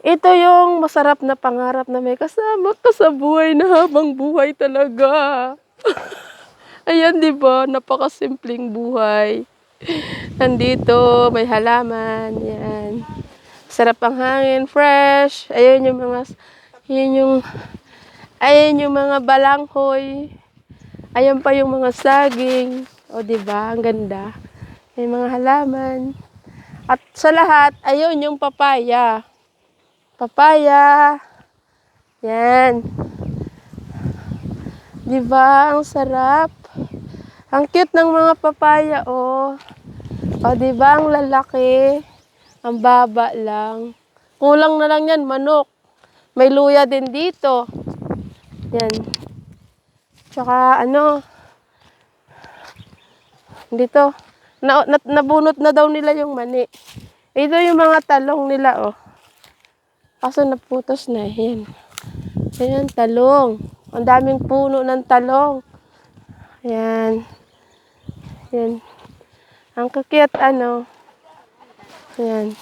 Ito yung masarap na pangarap na may kasama ka sa buhay na habang buhay talaga. Ayan, 'di ba, napakasimpleng buhay. Nandito may halaman, 'yan. Sarap ang hangin, fresh. Yun yung ayan yung mga balanghoy. Ayan pa yung mga saging. O, 'di ba, ang ganda. May mga halaman. At sa lahat, ayun yung papaya. Papaya. Yan. 'Di ba, ang sarap. Ang cute ng mga papaya, oh. O, 'di ba, ang lalaki. Ang baba lang. Kulang na lang yan, manok. May luya din dito. Yan. Tsaka ano, dito. Nabunot na daw nila yung mani. Ito yung mga talong nila, oh. Kaso naputos na, yan. Ayan, talong. Ang daming puno ng talong. Ayan. Yan. Ang kakit, ano. Ayan.